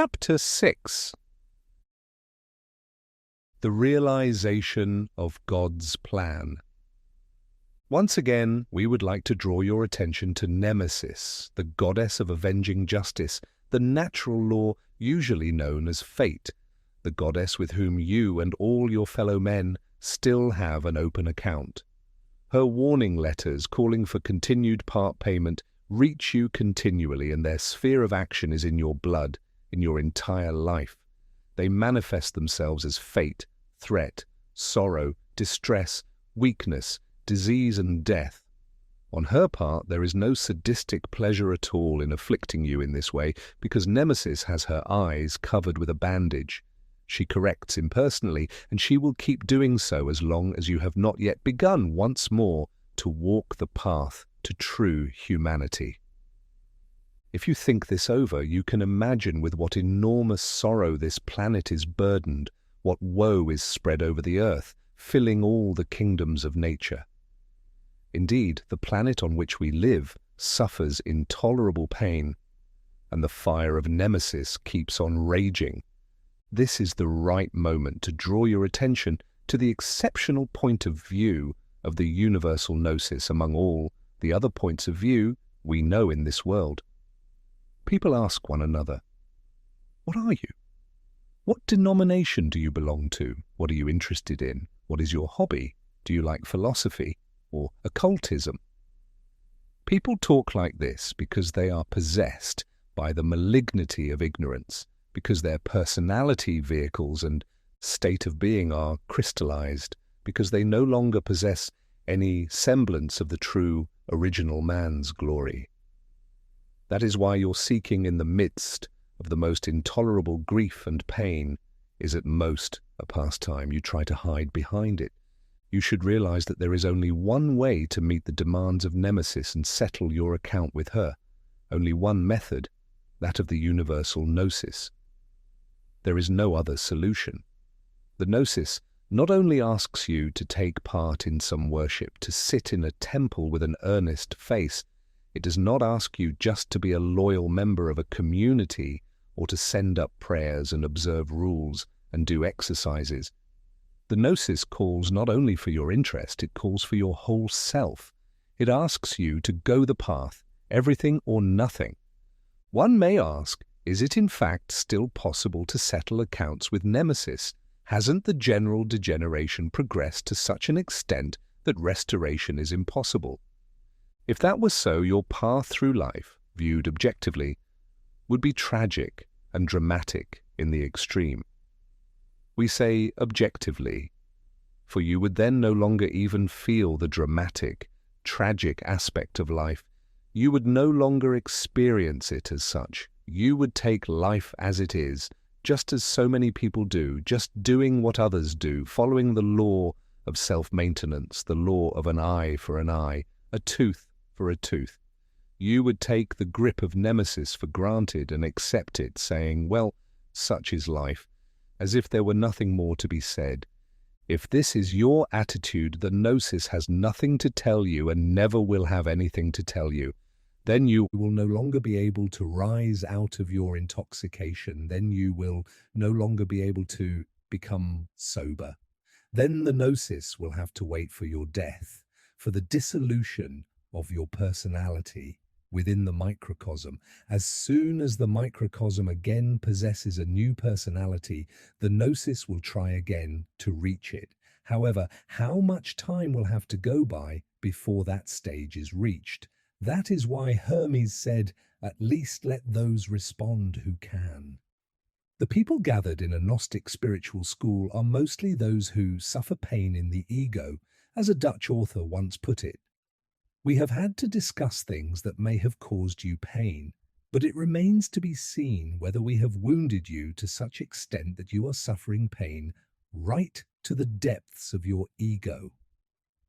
Chapter 6. The Realization of God's Plan. Once again, we would like to draw your attention to Nemesis, the goddess of avenging justice, the natural law usually known as fate, the goddess with whom you and all your fellow men still have an open account. Her warning letters calling for continued part payment reach you continually, and their sphere of action is in your blood, in your entire life. They manifest themselves as fate, threat, sorrow, distress, weakness, disease and death. On her part, there is no sadistic pleasure at all in afflicting you in this way, because Nemesis has her eyes covered with a bandage. She corrects impersonally, and she will keep doing so as long as you have not yet begun once more to walk the path to true humanity. If you think this over, you can imagine with what enormous sorrow this planet is burdened, what woe is spread over the earth, filling all the kingdoms of nature. Indeed, the planet on which we live suffers intolerable pain, and the fire of Nemesis keeps on raging. This is the right moment to draw your attention to the exceptional point of view of the universal gnosis among all the other points of view we know in this world. People ask one another, "What are you? What denomination do you belong to? What are you interested in? What is your hobby? Do you like philosophy or occultism?" People talk like this because they are possessed by the malignity of ignorance, because their personality vehicles and state of being are crystallized, because they no longer possess any semblance of the true original man's glory. That is why your seeking in the midst of the most intolerable grief and pain is at most a pastime. You try to hide behind it. You should realize that there is only one way to meet the demands of Nemesis and settle your account with her. Only one method, that of the universal gnosis. There is no other solution. The gnosis not only asks you to take part in some worship, to sit in a temple with an earnest face. It does not ask you just to be a loyal member of a community or to send up prayers and observe rules and do exercises. The gnosis calls not only for your interest, it calls for your whole self. It asks you to go the path, everything or nothing. One may ask, is it in fact still possible to settle accounts with Nemesis? Hasn't the general degeneration progressed to such an extent that restoration is impossible? If that was so, your path through life, viewed objectively, would be tragic and dramatic in the extreme. We say objectively, for you would then no longer even feel the dramatic, tragic aspect of life. You would no longer experience it as such. You would take life as it is, just as so many people do, just doing what others do, following the law of self-maintenance, the law of an eye for an eye, a tooth for a tooth. You would take the grip of Nemesis for granted and accept it, saying, well, such is life, as if there were nothing more to be said. If this is your attitude, the gnosis has nothing to tell you and never will have anything to tell you. Then you will no longer be able to rise out of your intoxication. Then you will no longer be able to become sober. Then the gnosis will have to wait for your death, for the dissolution of your personality within the microcosm. As soon as the microcosm again possesses a new personality, the gnosis will try again to reach it. However, how much time will have to go by before that stage is reached? That is why Hermes said, "At least let those respond who can." The people gathered in a Gnostic spiritual school are mostly those who suffer pain in the ego, as a Dutch author once put it. We have had to discuss things that may have caused you pain, but it remains to be seen whether we have wounded you to such extent that you are suffering pain right to the depths of your ego.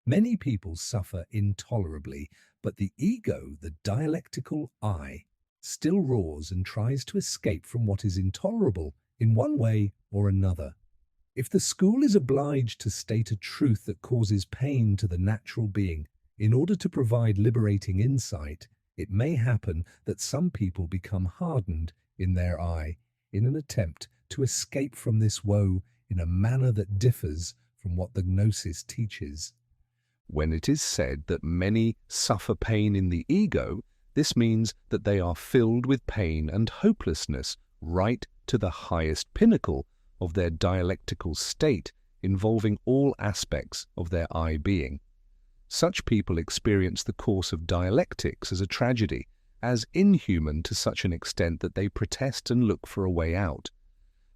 Many people suffer intolerably, but the ego, the dialectical I, still roars and tries to escape from what is intolerable in one way or another. If the school is obliged to state a truth that causes pain to the natural being in order to provide liberating insight, it may happen that some people become hardened in their I. in an attempt to escape from this woe in a manner that differs from what the gnosis teaches. When it is said that many suffer pain in the ego, this means that they are filled with pain and hopelessness right to the highest pinnacle of their dialectical state, involving all aspects of their I being. Such people experience the course of dialectics as a tragedy, as inhuman to such an extent that they protest and look for a way out.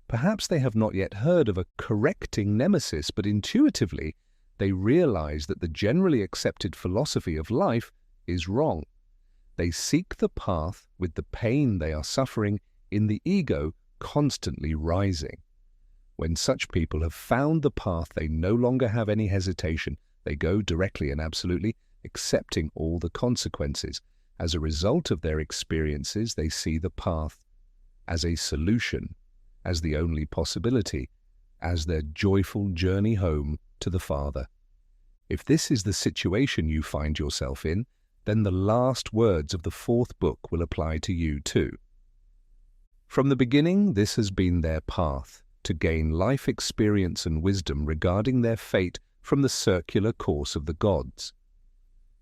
Perhaps they have not yet heard of a correcting nemesis, but intuitively they realize that the generally accepted philosophy of life is wrong. They seek the path with the pain they are suffering in the ego constantly rising. When such people have found the path, they no longer have any hesitation. They go directly and absolutely, accepting all the consequences. As a result of their experiences, they see the path as a solution, as the only possibility, as their joyful journey home to the Father. If this is the situation you find yourself in, then the last words of the fourth book will apply to you too. From the beginning, this has been their path, to gain life experience and wisdom regarding their fate from the circular course of the gods.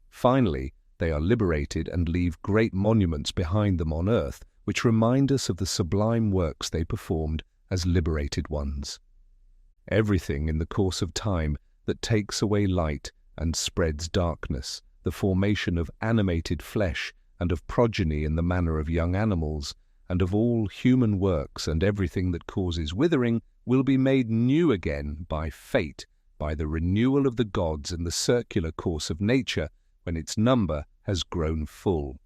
Finally, they are liberated and leave great monuments behind them on earth, which remind us of the sublime works they performed as liberated ones. Everything in the course of time that takes away light and spreads darkness, the formation of animated flesh and of progeny in the manner of young animals, and of all human works and everything that causes withering, will be made new again by fate, by the renewal of the gods and the circular course of nature when its number has grown full.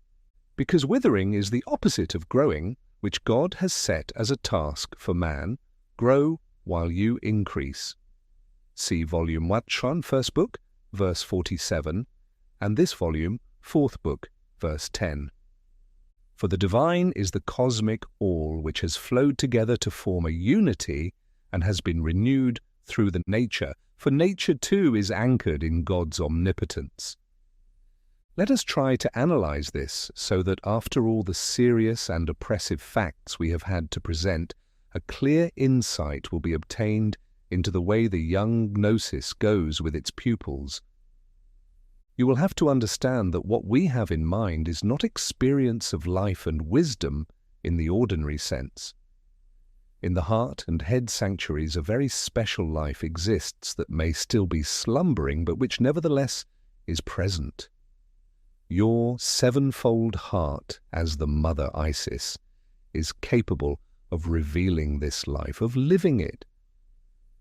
Because withering is the opposite of growing, which God has set as a task for man, grow while you increase. See Volume 1, First Book, verse 47, and this volume, Fourth Book, verse 10. For the divine is the cosmic all which has flowed together to form a unity and has been renewed through the nature, for nature too is anchored in God's omnipotence. Let us try to analyze this so that after all the serious and oppressive facts we have had to present, a clear insight will be obtained into the way the young gnosis goes with its pupils. You will have to understand that what we have in mind is not experience of life and wisdom in the ordinary sense. In the heart and head sanctuaries a very special life exists that may still be slumbering, but which nevertheless is present. Your sevenfold heart, as the Mother Isis, is capable of revealing this life, of living it.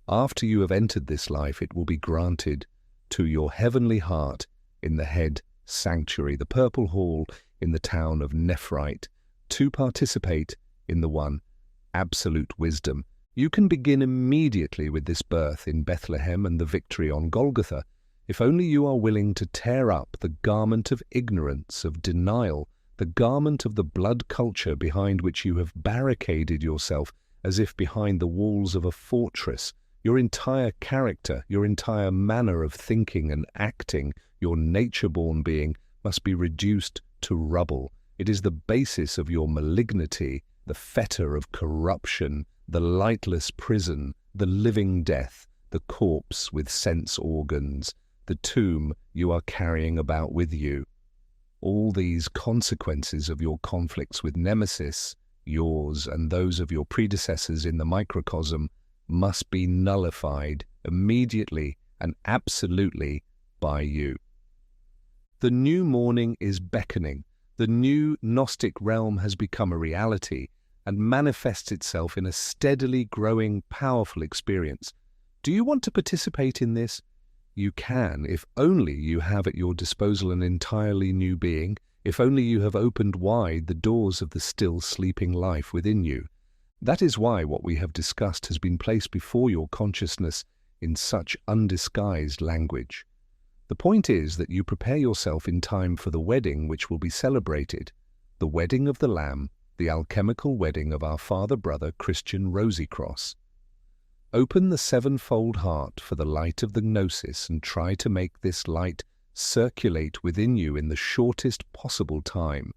After you have entered this life, it will be granted to your heavenly heart in the head sanctuary, the purple hall in the town of Nephrite, to participate in the one absolute wisdom. You can begin immediately with this birth in Bethlehem and the victory on Golgotha, if only you are willing to tear up the garment of ignorance, of denial, the garment of the blood culture behind which you have barricaded yourself as if behind the walls of a fortress. Your entire character, your entire manner of thinking and acting, your nature-born being must be reduced to rubble. It is the basis of your malignity, the fetter of corruption, the lightless prison, the living death, the corpse with sense organs, the tomb you are carrying about with you. All these consequences of your conflicts with Nemesis, yours and those of your predecessors in the microcosm, must be nullified immediately and absolutely by you. The new morning is beckoning. The new Gnostic realm has become a reality and manifests itself in a steadily growing, powerful experience. Do you want to participate in this? You can, if only you have at your disposal an entirely new being, if only you have opened wide the doors of the still sleeping life within you. That is why what we have discussed has been placed before your consciousness in such undisguised language. The point is that you prepare yourself in time for the wedding which will be celebrated, the wedding of the Lamb, the alchemical wedding of our father-brother Christian Rosycross. Open the sevenfold heart for the light of the Gnosis and try to make this light circulate within you in the shortest possible time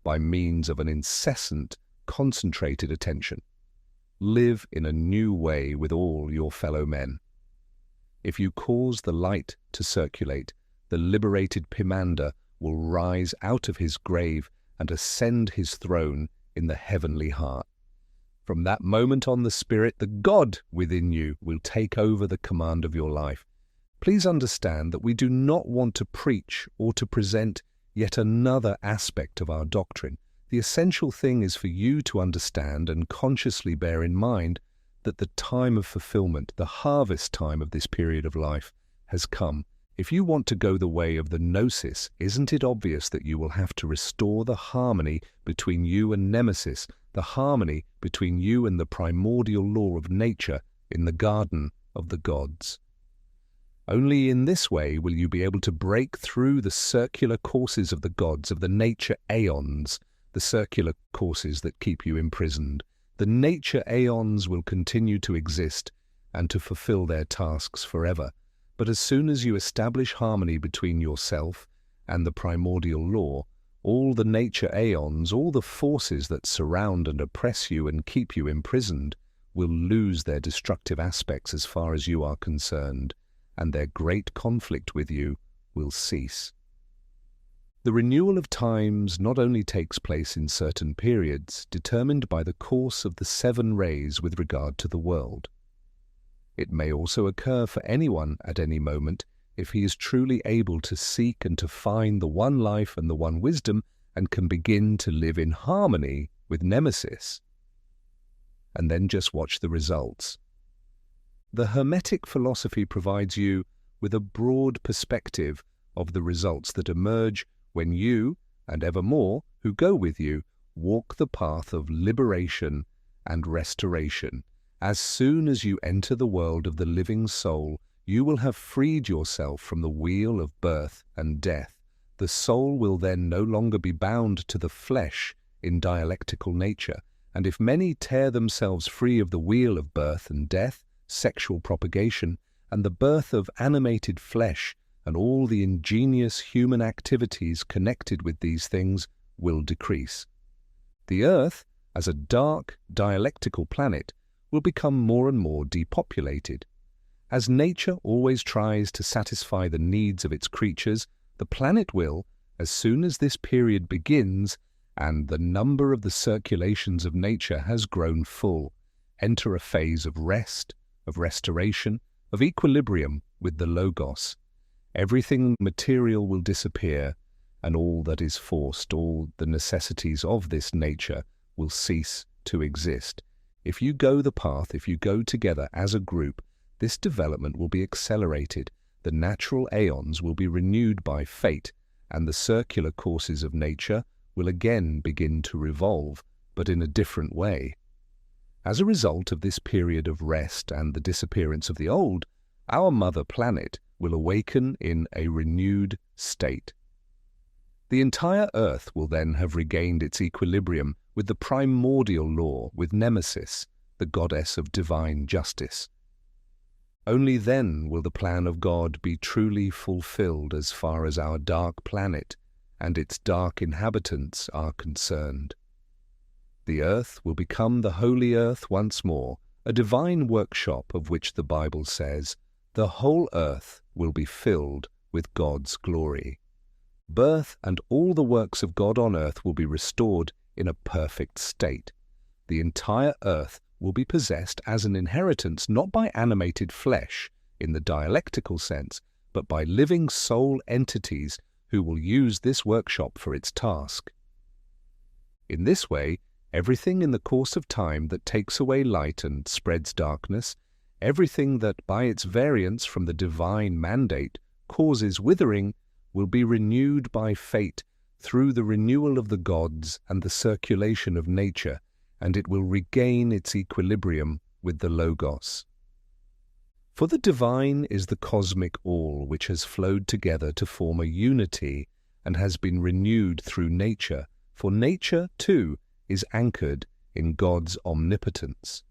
by means of an incessant, concentrated attention. live in a new way with all your fellow men. If you cause the light to circulate, the liberated Pimander will rise out of his grave and ascend his throne in the heavenly heart. From that moment on, the Spirit, the God within you, will take over the command of your life. Please understand that we do not want to preach or to present yet another aspect of our doctrine. The essential thing is for you to understand and consciously bear in mind that the time of fulfillment, the harvest time of this period of life, has come. If you want to go the way of the gnosis, isn't it obvious that you will have to restore the harmony between you and Nemesis, the harmony between you and the primordial law of nature in the garden of the gods? Only in this way will you be able to break through the circular courses of the gods, of the nature aeons, the circular courses that keep you imprisoned. The nature aeons will continue to exist and to fulfill their tasks forever. But as soon as you establish harmony between yourself and the primordial law, all the nature aeons, all the forces that surround and oppress you and keep you imprisoned, will lose their destructive aspects as far as you are concerned, and their great conflict with you will cease. The renewal of times not only takes place in certain periods determined by the course of the 7 rays with regard to the world. It may also occur for anyone at any moment if he is truly able to seek and to find the one life and the one wisdom and can begin to live in harmony with Nemesis. And then just watch the results. The Hermetic philosophy provides you with a broad perspective of the results that emerge when you, and evermore who go with you, walk the path of liberation and restoration. As soon as you enter the world of the living soul, you will have freed yourself from the wheel of birth and death. The soul will then no longer be bound to the flesh in dialectical nature, and if many tear themselves free of the wheel of birth and death, sexual propagation, and the birth of animated flesh, and all the ingenious human activities connected with these things will decrease. The earth, as a dark, dialectical planet, will become more and more depopulated. As nature always tries to satisfy the needs of its creatures, the planet will, as soon as this period begins and the number of the circulations of nature has grown full, enter a phase of rest, of restoration, of equilibrium with the Logos. Everything material will disappear, and all that is forced, all the necessities of this nature will cease to exist. If you go the path, if you go together as a group, this development will be accelerated, the natural aeons will be renewed by fate, and the circular courses of nature will again begin to revolve, but in a different way. As a result of this period of rest and the disappearance of the old, our mother planet will awaken in a renewed state. The entire Earth will then have regained its equilibrium with the primordial law, with Nemesis, the goddess of divine justice. Only then will the plan of God be truly fulfilled as far as our dark planet and its dark inhabitants are concerned. The earth will become the holy earth once more, a divine workshop of which the Bible says, "The whole earth will be filled with God's glory." Birth and all the works of God on earth will be restored in a perfect state. The entire earth will be possessed as an inheritance not by animated flesh in the dialectical sense, but by living soul entities who will use this workshop for its task. In this way, everything in the course of time that takes away light and spreads darkness, everything that by its variance from the divine mandate causes withering, will be renewed by fate through the renewal of the gods and the circulation of nature, and it will regain its equilibrium with the Logos. For the divine is the cosmic all which has flowed together to form a unity and has been renewed through nature, for nature, too, is anchored in God's omnipotence.